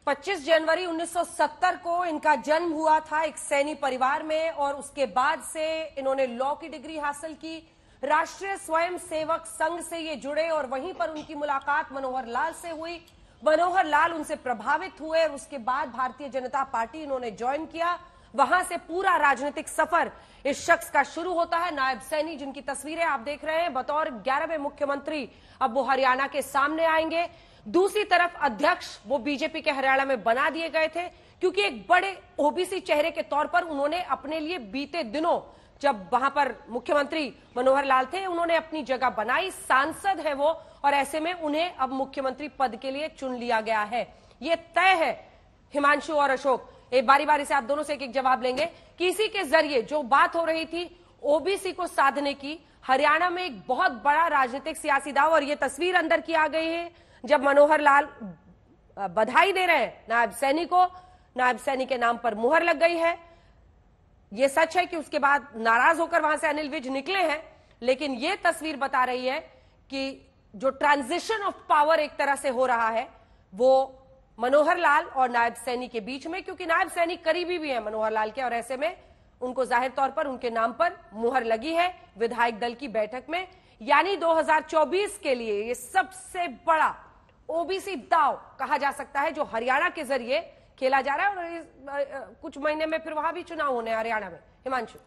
25 जनवरी 1970 को इनका जन्म हुआ था एक सैनी परिवार में और उसके बाद से इन्होंने लॉ की डिग्री हासिल की। राष्ट्रीय स्वयंसेवक संघ से ये जुड़े और वहीं पर उनकी मुलाकात मनोहर लाल से हुई। मनोहर लाल उनसे प्रभावित हुए और उसके बाद भारतीय जनता पार्टी इन्होंने ज्वाइन किया। वहां से पूरा राजनीतिक सफर इस शख्स का शुरू होता है। नायब सैनी, जिनकी तस्वीरें आप देख रहे हैं, बतौर 11वें मुख्यमंत्री अब वो हरियाणा के सामने आएंगे। दूसरी तरफ अध्यक्ष वो बीजेपी के हरियाणा में बना दिए गए थे क्योंकि एक बड़े ओबीसी चेहरे के तौर पर उन्होंने अपने लिए बीते दिनों, जब वहां पर मुख्यमंत्री मनोहर लाल थे, उन्होंने अपनी जगह बनाई। सांसद है वो और ऐसे में उन्हें अब मुख्यमंत्री पद के लिए चुन लिया गया है। ये तय है। हिमांशु और अशोक, एक बारी बारी से आप दोनों से एक जवाब लेंगे कि इसी के जरिए जो बात हो रही थी ओबीसी को साधने की, हरियाणा में एक बहुत बड़ा राजनीतिक सियासी दाव, और ये तस्वीर अंदर की आ गई है जब मनोहर लाल बधाई दे रहे हैं नायब सैनी को, नायब सैनी के नाम पर मुहर लग गई है। यह सच है कि उसके बाद नाराज होकर वहां से अनिल विज निकले हैं, लेकिन यह तस्वीर बता रही है कि जो ट्रांजिशन ऑफ पावर एक तरह से हो रहा है वो मनोहर लाल और नायब सैनी के बीच में, क्योंकि नायब सैनी करीबी भी है मनोहर लाल के और ऐसे में उनको जाहिर तौर पर उनके नाम पर मुहर लगी है विधायक दल की बैठक में। यानी 2024 के लिए ये सबसे बड़ा ओबीसी दाव कहा जा सकता है जो हरियाणा के जरिए खेला जा रहा है और कुछ महीने में फिर वहां भी चुनाव होने हैं हरियाणा में। हिमांशु,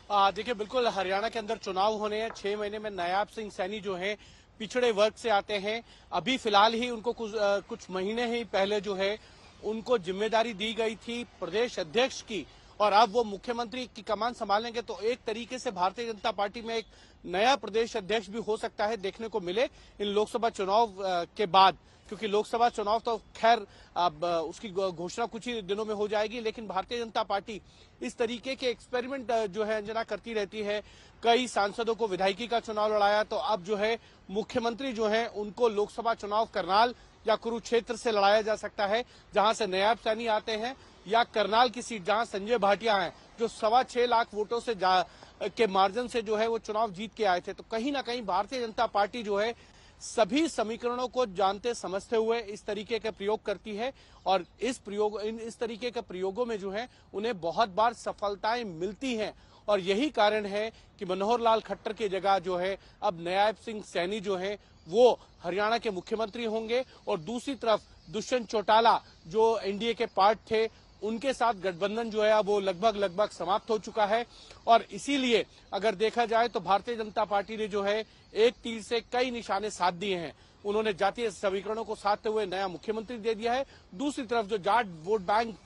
देखिए, बिल्कुल हरियाणा के अंदर चुनाव होने हैं। 6 महीने में नायब सिंह सैनी जो है पिछड़े वर्ग से आते हैं। अभी फिलहाल ही उनको कुछ महीने ही पहले जो है उनको जिम्मेदारी दी गई थी प्रदेश अध्यक्ष की, और अब वो मुख्यमंत्री की कमान संभालेंगे। तो एक तरीके से भारतीय जनता पार्टी में एक नया प्रदेश अध्यक्ष भी हो सकता है देखने को मिले इन लोकसभा चुनाव के बाद, क्योंकि लोकसभा चुनाव तो खैर अब उसकी घोषणा कुछ ही दिनों में हो जाएगी। लेकिन भारतीय जनता पार्टी इस तरीके के एक्सपेरिमेंट जो है अंजना करती रहती है। कई सांसदों को विधायकी का चुनाव लड़ाया, तो अब जो है मुख्यमंत्री जो है उनको लोकसभा चुनाव करनाल या कुरुक्षेत्र से लड़ाया जा सकता है, जहां से नायब सैनी आते हैं, या करनाल की सीट जहां संजय भाटिया हैं जो 6.25 लाख वोटों से के मार्जिन से जो है वो चुनाव जीत के आए थे। तो कहीं ना कहीं भारतीय जनता पार्टी जो है सभी समीकरणों को जानते समझते हुए इस तरीके के प्रयोग करती है, और इस तरीके के प्रयोगों में जो है उन्हें बहुत बार सफलताएं मिलती हैं। और यही कारण है कि मनोहर लाल खट्टर की जगह जो है अब नायब सिंह सैनी जो है वो हरियाणा के मुख्यमंत्री होंगे। और दूसरी तरफ दुष्यंत चौटाला जो एनडीए के पार्ट थे, उनके साथ गठबंधन जो है अब वो लगभग समाप्त हो चुका है। और इसीलिए अगर देखा जाए तो भारतीय जनता पार्टी ने जो है एक तीर से कई निशाने साध दिए हैं। उन्होंने जातीय समीकरणों को साधते हुए नया मुख्यमंत्री दे दिया है। दूसरी तरफ जो जाट वोट बैंक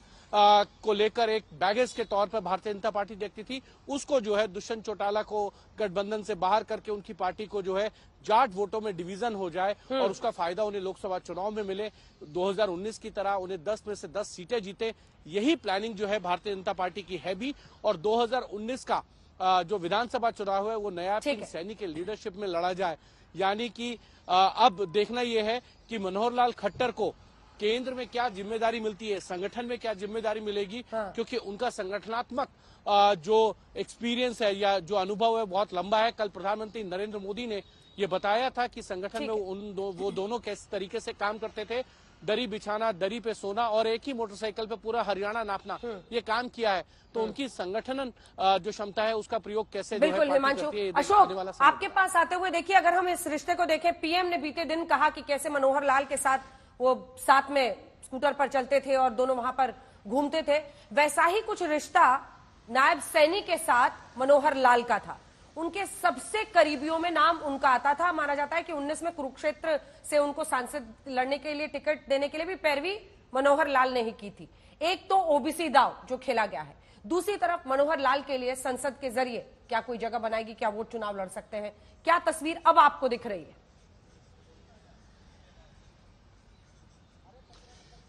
को लेकर एक बैगेज के तौर पर भारतीय जनता पार्टी देखती थी, उसको जो है दुष्यंत चौटाला को गठबंधन से बाहर करके उनकी पार्टी को जो है जाट वोटों में डिवीजन हो जाए और उसका फायदा उन्हें लोकसभा चुनाव में मिले, 2019 की तरह उन्हें 10 में से 10 सीटें जीते। यही प्लानिंग जो है भारतीय जनता पार्टी की है भी। और 2019 का जो विधानसभा चुनाव है वो नायब सिंह सैनी के लीडरशिप में लड़ा जाए। यानी कि अब देखना यह है कि मनोहर लाल खट्टर को केंद्र में क्या जिम्मेदारी मिलती है, संगठन में क्या जिम्मेदारी मिलेगी, क्योंकि उनका संगठनात्मक जो एक्सपीरियंस है या जो अनुभव है बहुत लंबा है। कल प्रधानमंत्री नरेंद्र मोदी ने ये बताया था कि संगठन में वो दोनों किस तरीके से काम करते थे, दरी बिछाना, दरी पे सोना और एक ही मोटरसाइकिल पे पूरा हरियाणा नापना, ये काम किया है। तो उनकी संगठन जो क्षमता है उसका प्रयोग कैसे बिल्कुल। हिमांशु, अशोक, आपके पास आते हुए देखिए, अगर हम इस रिश्ते को देखें, पीएम ने बीते दिन कहा कि कैसे मनोहर लाल के साथ वो साथ में स्कूटर पर चलते थे और दोनों वहां पर घूमते थे, वैसा ही कुछ रिश्ता नायब सैनी के साथ मनोहर लाल का था। उनके सबसे करीबियों में नाम उनका आता था। माना जाता है कि 19 में कुरुक्षेत्र से उनको सांसद लड़ने के लिए टिकट देने के लिए भी पैरवी मनोहर लाल ने ही की थी। एक तो ओबीसी दाव जो खेला गया है, दूसरी तरफ मनोहर लाल के लिए संसद के जरिए क्या कोई जगह बनाएगी, क्या वो चुनाव लड़ सकते हैं, क्या तस्वीर अब आपको दिख रही है?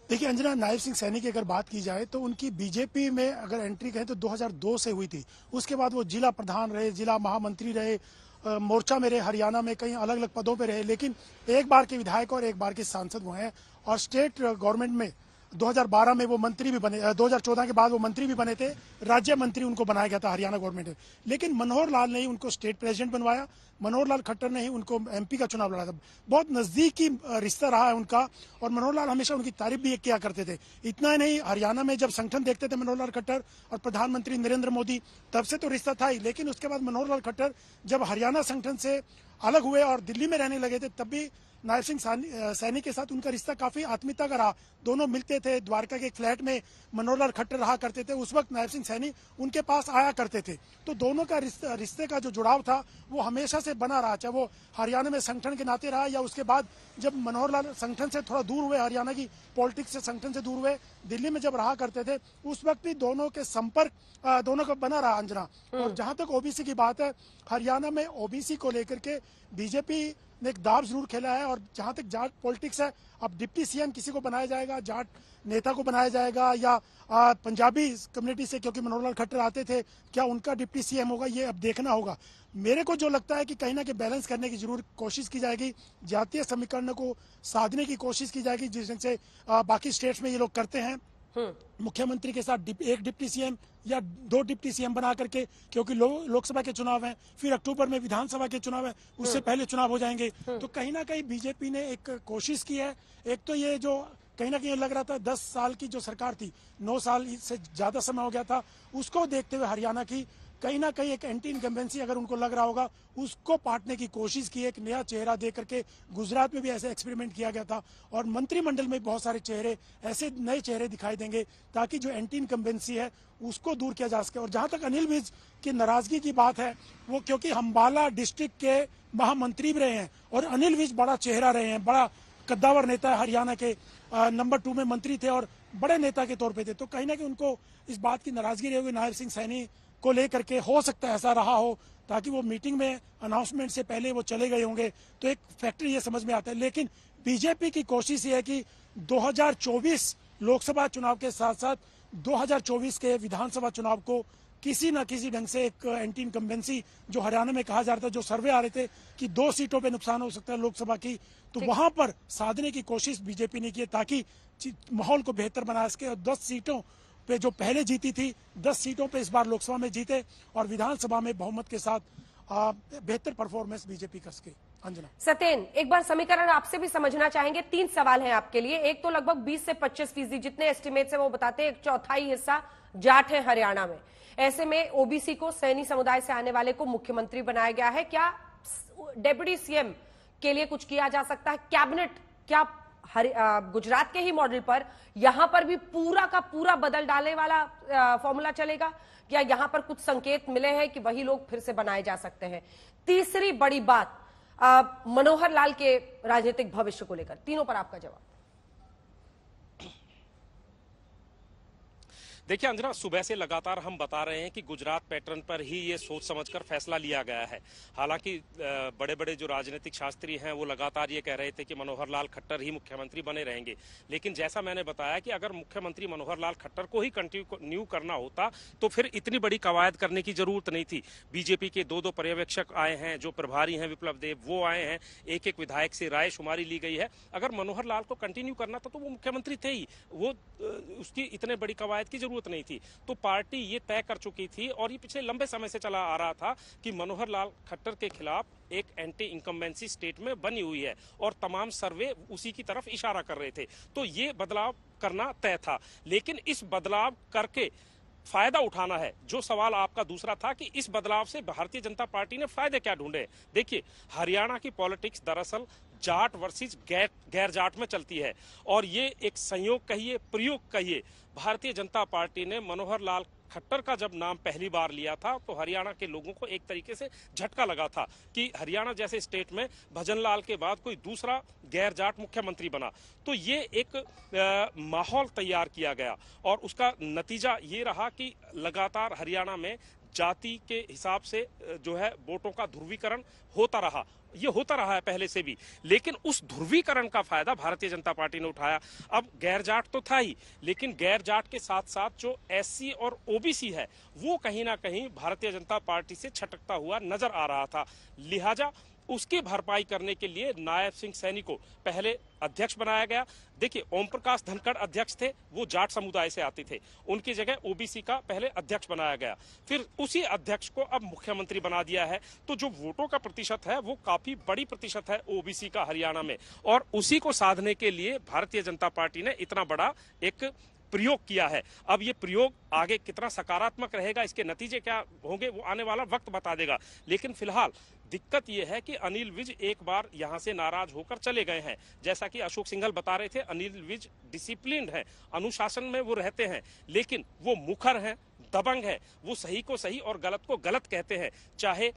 देखिए अंजना, नायब सिंह सैनी की अगर बात की जाए तो उनकी बीजेपी में अगर एंट्री कहें तो 2002 से हुई थी। उसके बाद वो जिला प्रधान रहे, जिला महामंत्री रहे, मोर्चा में रहे, हरियाणा में कई अलग अलग पदों पे रहे, लेकिन एक बार के विधायक और एक बार के सांसद वो हैं। और स्टेट गवर्नमेंट में 2012 में वो मंत्री भी बने, 2014 के बाद वो मंत्री भी बने थे, राज्य मंत्री उनको बनाया गया था हरियाणा गवर्नमेंट ने। लेकिन मनोहर लाल ने ही उनको स्टेट प्रेसिडेंट बनवाया, मनोहर लाल खट्टर ने ही उनको एमपी का चुनाव लड़ा था। बहुत नजदीकी रिश्ता रहा है उनका, और मनोहर लाल हमेशा उनकी तारीफ भी किया करते थे। इतना ही नहीं, हरियाणा में जब संगठन देखते थे मनोहर लाल खट्टर और प्रधानमंत्री नरेंद्र मोदी, तब से तो रिश्ता था ही, लेकिन उसके बाद मनोहर लाल खट्टर जब हरियाणा संगठन से अलग हुए और दिल्ली में रहने लगे थे, तब भी नायब सिंह सैनी के साथ उनका रिश्ता काफी आत्मीयता का रहा। दोनों मिलते थे, द्वारका के एक फ्लैट में मनोहर लाल खट्टर रहा करते थे, उस वक्त नायब सिंह सैनी उनके पास आया करते थे। तो दोनों का रिश्ते का जो जुड़ाव था वो हमेशा से बना रहा, चाहे वो हरियाणा में संगठन के नाते रहा या उसके बाद जब मनोहर लाल संगठन से थोड़ा दूर हुए, हरियाणा की पॉलिटिक्स से संगठन से दूर हुए, दिल्ली में जब रहा करते थे, उस वक्त भी दोनों के संपर्क दोनों का बना रहा अंजना। और जहां तक ओबीसी की बात है, हरियाणा में ओबीसी को लेकर के बीजेपी ने एक दाव जरूर खेला है। और जहां तक जाट पॉलिटिक्स है, अब डिप्टी सीएम किसी को बनाया जाएगा, जाट नेता को बनाया जाएगा या पंजाबी कम्युनिटी से, क्योंकि मनोहर लाल खट्टर आते थे, क्या उनका डिप्टी सीएम होगा, ये अब देखना होगा। मेरे को जो लगता है कि कहीं ना कहीं बैलेंस करने की जरूर कोशिश की जाएगी, जातीय समीकरण को साधने की कोशिश की जाएगी, जिस ढंग से बाकी स्टेट्स में ये लोग करते हैं। मुख्यमंत्री के साथ एक डिप्टी सीएम या 2 डिप्टी सीएम बना करके, क्योंकि लोकसभा के चुनाव हैं, फिर अक्टूबर में विधानसभा के चुनाव है, उससे पहले चुनाव हो जाएंगे। तो कहीं ना कहीं बीजेपी ने एक कोशिश की है। एक तो ये जो कहीं ना कहीं लग रहा था 10 साल की जो सरकार थी, 9 साल से ज्यादा समय हो गया था, उसको देखते हुए हरियाणा की कहीं ना कहीं एक एंटी इनकम्बेंसी अगर उनको लग रहा होगा, उसको पाटने की कोशिश की, एक नया चेहरा दे करके। गुजरात में भी ऐसे एक्सपेरिमेंट किया गया था, और मंत्रिमंडल में बहुत सारे चेहरे, ऐसे नए चेहरे दिखाई देंगे ताकि जो एंटी इनकम्बेंसी है उसको दूर किया जा सके। और जहां तक अनिल विज की नाराजगी की बात है, वो क्योंकि अंबाला डिस्ट्रिक्ट के महामंत्री भी रहे हैं और अनिल विज बड़ा चेहरा रहे हैं, बड़ा कद्दावर नेता है, हरियाणा के नंबर 2 में मंत्री थे और बड़े नेता के तौर पे थे। तो कहीं ना कहीं उनको इस बात की नाराजगी रही होगी नायब सिंह सैनी को लेकर के, हो सकता है ऐसा रहा हो, ताकि वो मीटिंग में अनाउंसमेंट से पहले वो चले गए होंगे। तो एक फैक्टर ये समझ में आता है। लेकिन बीजेपी की कोशिश ये है कि 2024 लोकसभा चुनाव के साथ साथ 2024 के विधानसभा चुनाव को किसी न किसी ढंग से एक एंटी इनकम्बेंसी, जो हरियाणा में कहा जा रहा था, जो सर्वे आ रहे थे कि 2 सीटों पे नुकसान हो सकता है लोकसभा की, तो वहां पर साधने की कोशिश बीजेपी ने की, ताकि माहौल को बेहतर बना सके। और 10 सीटों पे जो पहले जीती थी, 10 सीटों पे इस बार लोकसभा में जीते और विधानसभा में बहुमत के साथ बेहतर परफॉर्मेंस बीजेपी कर सके। अंजना, सत्येन, एक बार समीकरण आपसे भी समझना चाहेंगे। 3 सवाल हैं आपके लिए। एक तो लगभग 20 से 25% जितने एस्टिमेट्स है वो बताते हैं 1/4 हिस्सा जाट है हरियाणा में। ऐसे में ओबीसी को, सैनी समुदाय से आने वाले को मुख्यमंत्री बनाया गया है। क्या डेप्यूटी सीएम के लिए कुछ किया जा सकता है? कैबिनेट क्या गुजरात के ही मॉडल पर यहां पर भी पूरा का पूरा बदल डालने वाला फॉर्मूला चलेगा, या यहां पर कुछ संकेत मिले हैं कि वही लोग फिर से बनाए जा सकते हैं? तीसरी बड़ी बात, मनोहर लाल के राजनीतिक भविष्य को लेकर, तीनों पर आपका जवाब। देखिए अंजना, सुबह से लगातार हम बता रहे हैं कि गुजरात पैटर्न पर ही ये सोच समझकर फैसला लिया गया है। हालांकि बड़े बड़े जो राजनीतिक शास्त्री हैं वो लगातार ये कह रहे थे कि मनोहर लाल खट्टर ही मुख्यमंत्री बने रहेंगे। लेकिन जैसा मैंने बताया कि अगर मुख्यमंत्री मनोहर लाल खट्टर को ही कंटिन्यू करना होता तो फिर इतनी बड़ी कवायद करने की जरूरत नहीं थी। बीजेपी के 2 पर्यवेक्षक आए हैं, जो प्रभारी हैं विप्लव देव, वो आए हैं, एक विधायक से राय शुमारी ली गई है। अगर मनोहर लाल को कंटिन्यू करना था तो वो मुख्यमंत्री थे ही, वो उसकी इतने बड़ी कवायद की जरूरत नहीं थी। तो पार्टी ये तय कर चुकी थी और ये पिछले लंबे समय से चला आ रहा था कि मनोहर लाल खट्टर के खिलाफ एक एंटी इनकम्बेंसी स्टेट में बनी हुई है और तमाम सर्वे उसी की तरफ इशारा कर रहे थे। तो ये बदलाव करना तय था। लेकिन इस बदलाव करके फायदा उठाना है, जो सवाल आपका दूसरा था कि इस बदलाव से भारतीय जनता पार्टी ने फायदे क्या ढूंढे। देखिए, हरियाणा की पॉलिटिक्स दरअसल जाट वर्सेस गैर जाट में चलती है और ये एक संयोग कहिए, प्रयोग कहिए। भारतीय जनता पार्टी ने मनोहर लाल खट्टर का जब नाम पहली बार लिया था तो हरियाणा के लोगों को एक तरीके से झटका लगा था कि हरियाणा जैसे स्टेट में भजन लाल के बाद कोई दूसरा गैर जाट मुख्यमंत्री बना। तो ये एक माहौल तैयार किया गया और उसका नतीजा ये रहा कि लगातार हरियाणा में जाति के हिसाब से जो है वोटों का ध्रुवीकरण होता रहा। ये होता रहा है पहले से भी, लेकिन उस ध्रुवीकरण का फायदा भारतीय जनता पार्टी ने उठाया। अब गैर जाट तो था ही, लेकिन गैर जाट के साथ साथ जो एससी और ओबीसी है वो कहीं ना कहीं भारतीय जनता पार्टी से छटकता हुआ नजर आ रहा था। लिहाजा उसकी भरपाई करने के लिए नायब सिंह सैनी को पहले अध्यक्ष बनाया गया। देखिए, ओम प्रकाश धनखड़ अध्यक्ष थे, वो जाट समुदाय से आते थे, उनकी जगह ओबीसी का पहले अध्यक्ष बनाया गया, फिर उसी अध्यक्ष को अब मुख्यमंत्री बना दिया है। तो जो वोटों का प्रतिशत है वो काफी बड़ी प्रतिशत है ओबीसी का हरियाणा में, और उसी को साधने के लिए भारतीय जनता पार्टी ने इतना बड़ा एक प्रयोग किया है। अब ये प्रयोग आगे कितना सकारात्मक रहेगा, इसके नतीजे क्या होंगे, वो आने वाला वक्त बता देगा। लेकिन फिलहाल दिक्कत यह है कि अनिल विज एक बार यहां से नाराज होकर चले गए हैं। जैसा कि अशोक सिंघल बता रहे थे, अनिल विज डिसिप्लिन्ड हैं, अनुशासन में वो रहते हैं, लेकिन वो मुखर हैं, दबंग है, वो सही को सही और गलत को गलत कहते हैं। चाहे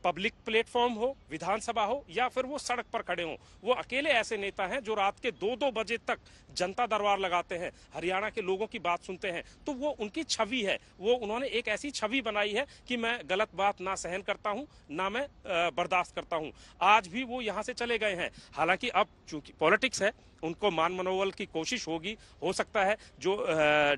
पब्लिक प्लेटफॉर्म हो, विधानसभा हो, या फिर वो सड़क पर खड़े हों। वो अकेले ऐसे नेता हैं जो रात के 2-2 बजे तक जनता दरबार लगाते हैं, हरियाणा के लोगों की बात सुनते हैं। तो वो उनकी छवि है, वो उन्होंने एक ऐसी छवि बनाई है कि मैं गलत बात ना सहन करता हूं, ना मैं बर्दाश्त करता हूं। आज भी वो यहां से चले गए हैं। हालांकि अब चूंकि पॉलिटिक्स है, उनको मान मनोबल की कोशिश होगी। हो सकता है जो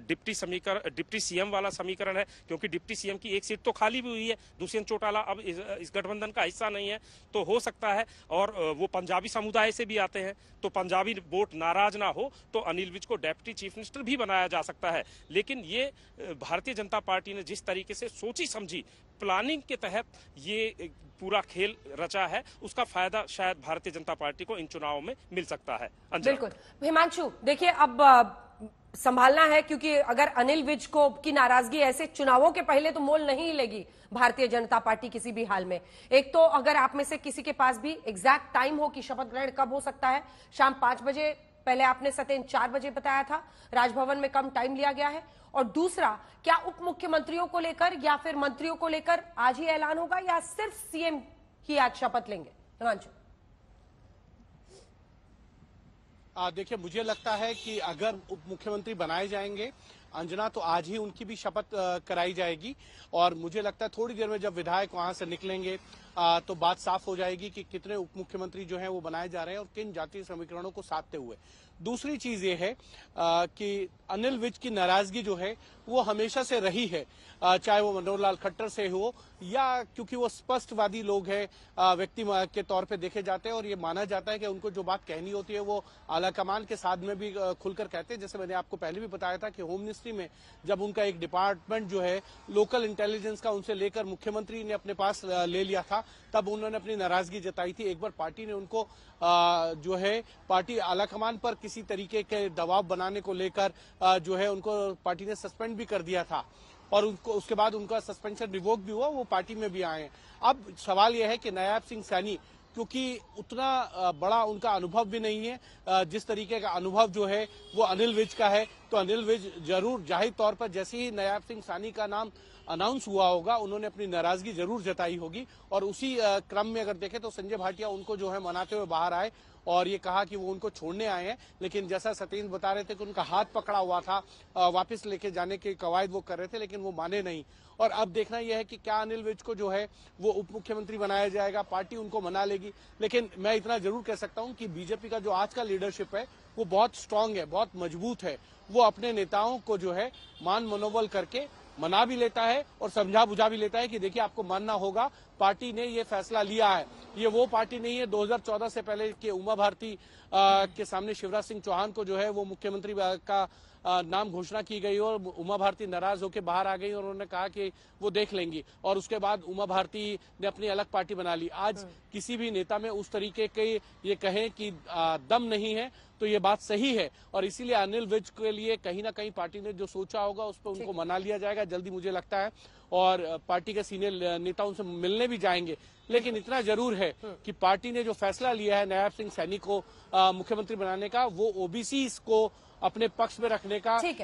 डिप्टी सीएम वाला समीकरण है, क्योंकि डिप्टी सीएम की एक सीट तो खाली भी हुई है, दुष्यंत चौटाला अब इस गठबंधन का हिस्सा नहीं है, तो हो सकता है, और वो पंजाबी समुदाय से भी आते हैं, तो पंजाबी वोट नाराज ना हो तो अनिल विज को डेप्टी चीफ मिनिस्टर भी बनाया जा सकता है। लेकिन ये भारतीय जनता पार्टी ने जिस तरीके से सोची समझी प्लानिंग के तहत ये पूरा खेल रचा है, उसका फायदा शायद भारतीय जनता पार्टी को इन चुनावों में मिल सकता है। बिल्कुल हिमांशु, देखिए अब संभालना है, क्योंकि अगर अनिल विज को की नाराजगी ऐसे चुनावों के पहले तो मोल नहीं लेगी भारतीय जनता पार्टी किसी भी हाल में। एक तो अगर आप में से किसी के पास भी एग्जैक्ट टाइम हो कि शपथ ग्रहण कब हो सकता है, शाम 5 बजे, पहले आपने सत्येंद्र 4 बजे बताया था, राजभवन में कम टाइम लिया गया है। और दूसरा, क्या उप मुख्यमंत्रियों को लेकर या फिर मंत्रियों को लेकर आज ही ऐलान होगा, या सिर्फ सीएम ही आज शपथ लेंगे? हिमांशु, देखिए, मुझे लगता है कि अगर उप मुख्यमंत्री बनाए जाएंगे अंजना, तो आज ही उनकी भी शपथ कराई जाएगी। और मुझे लगता है थोड़ी देर में जब विधायक वहां से निकलेंगे तो बात साफ हो जाएगी कि कितने उप मुख्यमंत्री जो हैं वो बनाए जा रहे हैं और किन जातीय समीकरणों को साधते हुए। दूसरी चीज ये है कि अनिल विज की नाराजगी जो है वो हमेशा से रही है, चाहे वो मनोहर लाल खट्टर से हो, या क्योंकि वो स्पष्टवादी लोग हैं, व्यक्ति के तौर पे देखे जाते हैं, और ये माना जाता है कि उनको जो बात कहनी होती है वो आलाकमान के साथ में भी खुलकर कहते हैं। जैसे मैंने आपको पहले भी बताया था कि होम मिनिस्ट्री में जब उनका एक डिपार्टमेंट जो है लोकल इंटेलिजेंस का उनसे लेकर मुख्यमंत्री ने अपने पास ले लिया था, तब उन्होंने अपनी नाराजगी जताई थी। एक बार पार्टी ने उनको जो है पार्टी आलाकमान पर किसी तरीके के दबाव बनाने को लेकर जो है उनको पार्टी ने सस्पेंड भी कर दिया था, और उनको उसके बाद उनका सस्पेंशन रिवोक भी हुआ, वो पार्टी में भी आए हैं। अब सवाल यह है कि नायब सिंह सैनी, क्योंकि उतना बड़ा उनका अनुभव भी नहीं है जिस तरीके का अनुभव जो है वो अनिल विज का है, तो अनिल विज जरूर जाहिर तौर पर जैसे ही नायब सिंह सैनी का नाम अनाउंस हुआ होगा उन्होंने अपनी नाराजगी जरूर जताई होगी। और उसी क्रम में अगर देखें तो संजय भाटिया उनको जो है मनाते हुए बाहर आए और ये कहा कि वो उनको छोड़ने आए हैं, लेकिन जैसा सत्येंद्र बता रहे थे कि उनका हाथ पकड़ा हुआ था, वापस लेके जाने के कवायद वो कर रहे थे, लेकिन वो माने नहीं। और अब देखना यह है कि क्या अनिल विज को जो है वो उप मुख्यमंत्री बनाया जाएगा, पार्टी उनको मना लेगी। लेकिन मैं इतना जरूर कह सकता हूं कि बीजेपी का जो आज का लीडरशिप है वो बहुत स्ट्रांग है, बहुत मजबूत है। वो अपने नेताओं को जो है मान मनोबल करके मना भी लेता है और समझा बुझा भी लेता है कि देखिए आपको मानना होगा, पार्टी ने ये फैसला लिया है। ये वो पार्टी नहीं है 2014 से पहले के उमा भारती के सामने शिवराज सिंह चौहान को जो है वो मुख्यमंत्री का नाम घोषणा की गई और उमा भारती नाराज होकर बाहर आ गई और उन्होंने कहा कि वो देख लेंगी, और उसके बाद उमा भारती ने अपनी अलग पार्टी बना ली। आज किसी भी नेता में उस तरीके के ये कहें कि दम नहीं है तो ये बात सही है, और इसीलिए अनिल विज के लिए कहीं ना कहीं पार्टी ने जो सोचा होगा उस पर उनको मना लिया जाएगा जल्दी, मुझे लगता है, और पार्टी के सीनियर नेताओं से मिलने भी जाएंगे। लेकिन इतना जरूर है कि पार्टी ने जो फैसला लिया है नायब सिंह सैनी को मुख्यमंत्री बनाने का, वो ओबीसी को अपने पक्ष में रखने का